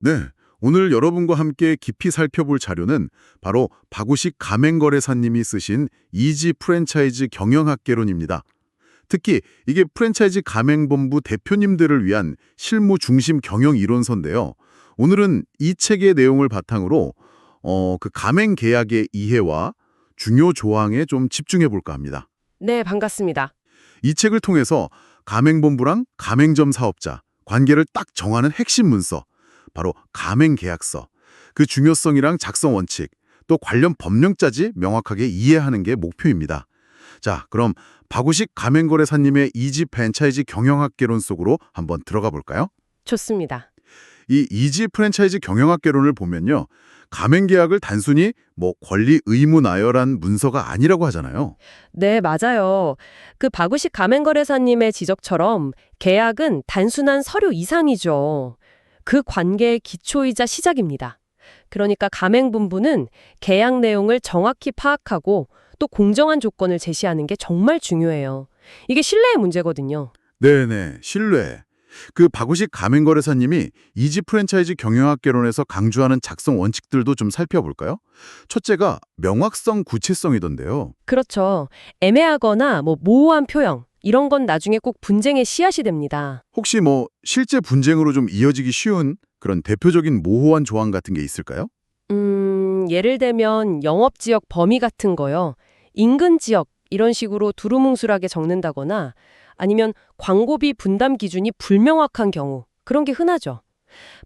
네, 오늘 여러분과 함께 깊이 살펴볼 자료는 바로 박우식 가맹거래사님이 쓰신 이지 프랜차이즈 경영학개론입니다. 특히 이게 프랜차이즈 가맹본부 대표님들을 위한 실무 중심 경영 이론서인데요. 오늘은 이 책의 내용을 바탕으로 그 가맹 계약의 이해와 중요 조항에 좀 집중해 볼까 합니다. 네, 반갑습니다. 이 책을 통해서 가맹본부랑 가맹점 사업자 관계를 딱 정하는 핵심 문서, 바로 가맹계약서, 그 중요성이랑 작성 원칙, 또 관련 법령까지 명확하게 이해하는 게 목표입니다. 자, 그럼 박우식 가맹거래사님의 이지 프랜차이즈 경영학개론 속으로 한번 들어가 볼까요? 좋습니다. 이 이지 프랜차이즈 경영학개론을 보면요. 가맹계약을 단순히 권리 의무 나열한 문서가 아니라고 하잖아요. 네, 맞아요. 그 박우식 가맹거래사님의 지적처럼 계약은 단순한 서류 이상이죠. 그 관계의 기초이자 시작입니다. 그러니까 가맹본부는 계약 내용을 정확히 파악하고 또 공정한 조건을 제시하는 게 정말 중요해요. 이게 신뢰의 문제거든요. 네네, 신뢰. 그 박우식 가맹거래사님이 이지 프랜차이즈 경영학개론에서 강조하는 작성 원칙들도 좀 살펴볼까요? 첫째가 명확성, 구체성이던데요. 그렇죠. 애매하거나 모호한 표현, 이런 건 나중에 꼭 분쟁의 씨앗이 됩니다. 혹시 실제 분쟁으로 좀 이어지기 쉬운 그런 대표적인 모호한 조항 같은 게 있을까요? 예를 들면 영업지역 범위 같은 거요. 인근 지역 이런 식으로 두루뭉술하게 적는다거나 아니면 광고비 분담 기준이 불명확한 경우 그런 게 흔하죠.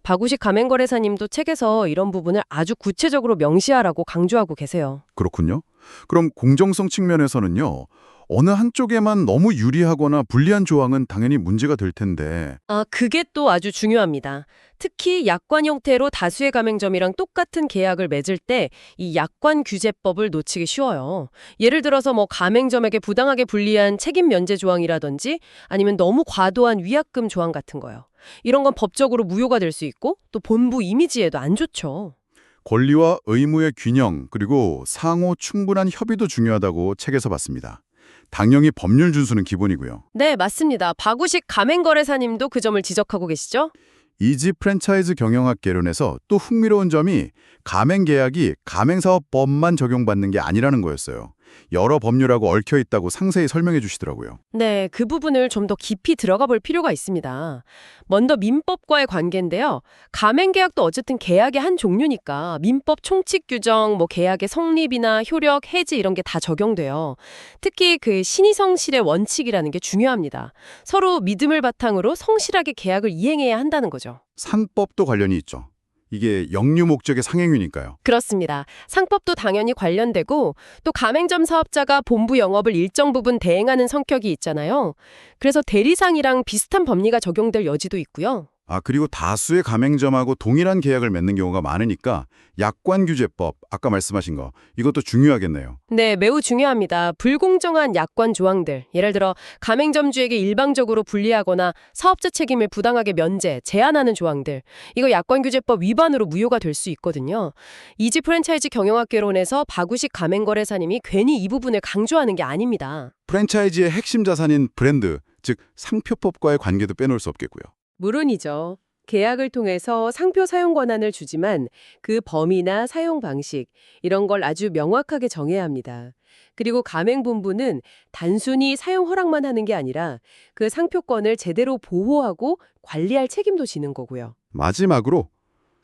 박우식 가맹거래사님도 책에서 이런 부분을 아주 구체적으로 명시하라고 강조하고 계세요. 그렇군요. 그럼 공정성 측면에서는요. 어느 한쪽에만 너무 유리하거나 불리한 조항은 당연히 문제가 될 텐데. 그게 또 아주 중요합니다. 특히 약관 형태로 다수의 가맹점이랑 똑같은 계약을 맺을 때 이 약관 규제법을 놓치기 쉬워요. 예를 들어서 가맹점에게 부당하게 불리한 책임 면제 조항이라든지 아니면 너무 과도한 위약금 조항 같은 거요. 이런 건 법적으로 무효가 될 수 있고 또 본부 이미지에도 안 좋죠. 권리와 의무의 균형, 그리고 상호 충분한 협의도 중요하다고 책에서 봤습니다. 당연히 법률 준수는 기본이고요. 네, 맞습니다. 박우식 가맹거래사님도 그 점을 지적하고 계시죠? 이지 프랜차이즈 경영학 개론에서 또 흥미로운 점이 가맹계약이 가맹사업법만 적용받는 게 아니라는 거였어요. 여러 법률하고 얽혀 있다고 상세히 설명해 주시더라고요. 네, 그 부분을 좀 더 깊이 들어가 볼 필요가 있습니다. 먼저 민법과의 관계인데요. 가맹계약도 어쨌든 계약의 한 종류니까 민법 총칙 규정, 계약의 성립이나 효력, 해지 이런 게 다 적용돼요. 특히 그 신의성실의 원칙이라는 게 중요합니다. 서로 믿음을 바탕으로 성실하게 계약을 이행해야 한다는 거죠. 상법도 관련이 있죠. 이게 영유 목적의 상행위니까요. 그렇습니다. 상법도 당연히 관련되고 또 가맹점 사업자가 본부 영업을 일정 부분 대행하는 성격이 있잖아요. 그래서 대리상이랑 비슷한 법리가 적용될 여지도 있고요. 그리고 다수의 가맹점하고 동일한 계약을 맺는 경우가 많으니까 약관규제법, 아까 말씀하신 거, 이것도 중요하겠네요. 네, 매우 중요합니다. 불공정한 약관 조항들, 예를 들어 가맹점주에게 일방적으로 불리하거나 사업자 책임을 부당하게 면제, 제한하는 조항들, 이거 약관규제법 위반으로 무효가 될 수 있거든요. 이지 프랜차이즈 경영학개론에서 박우식 가맹거래사님이 괜히 이 부분을 강조하는 게 아닙니다. 프랜차이즈의 핵심 자산인 브랜드, 즉 상표법과의 관계도 빼놓을 수 없겠고요. 물론이죠. 계약을 통해서 상표 사용 권한을 주지만 그 범위나 사용 방식 이런 걸 아주 명확하게 정해야 합니다. 그리고 가맹본부는 단순히 사용 허락만 하는 게 아니라 그 상표권을 제대로 보호하고 관리할 책임도 지는 거고요. 마지막으로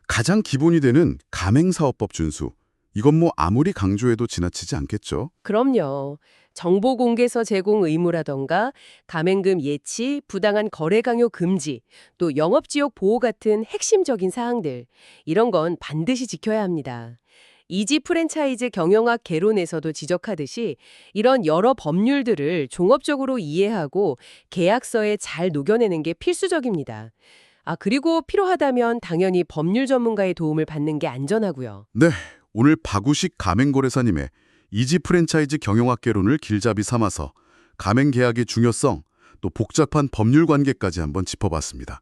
가장 기본이 되는 가맹사업법 준수. 이건 아무리 강조해도 지나치지 않겠죠? 그럼요. 정보 공개서 제공 의무라던가 가맹금 예치, 부당한 거래 강요 금지, 또 영업지역 보호 같은 핵심적인 사항들, 이런 건 반드시 지켜야 합니다. 이지 프랜차이즈 경영학 개론에서도 지적하듯이 이런 여러 법률들을 종합적으로 이해하고 계약서에 잘 녹여내는 게 필수적입니다. 그리고 필요하다면 당연히 법률 전문가의 도움을 받는 게 안전하고요. 네, 오늘 박우식 가맹거래사님의 이지 프랜차이즈 경영학개론을 길잡이 삼아서 가맹계약의 중요성, 또 복잡한 법률 관계까지 한번 짚어봤습니다.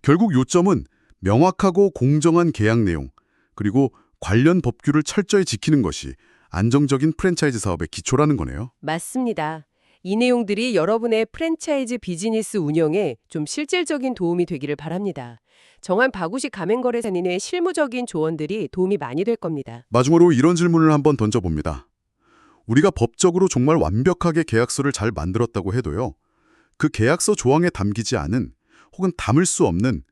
결국 요점은 명확하고 공정한 계약 내용, 그리고 관련 법규를 철저히 지키는 것이 안정적인 프랜차이즈 사업의 기초라는 거네요. 맞습니다. 이 내용들이 여러분의 프랜차이즈 비즈니스 운영에 좀 실질적인 도움이 되기를 바랍니다. 정한 바구식 가맹거래사님의 실무적인 조언들이 도움이 많이 될 겁니다. 마지막으로 이런 질문을 한번 던져봅니다. 우리가 법적으로 정말 완벽하게 계약서를 잘 만들었다고 해도요. 그 계약서 조항에 담기지 않은 혹은 담을 수 없는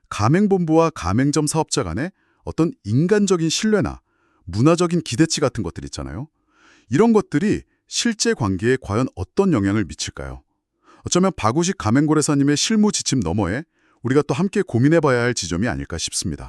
가맹본부와 가맹점 사업자 간의 어떤 인간적인 신뢰나 문화적인 기대치 같은 것들 있잖아요. 이런 것들이 실제 관계에 과연 어떤 영향을 미칠까요? 어쩌면 바구식 가맹거래사님의 실무 지침 너머에 우리가 또 함께 고민해봐야 할 지점이 아닐까 싶습니다.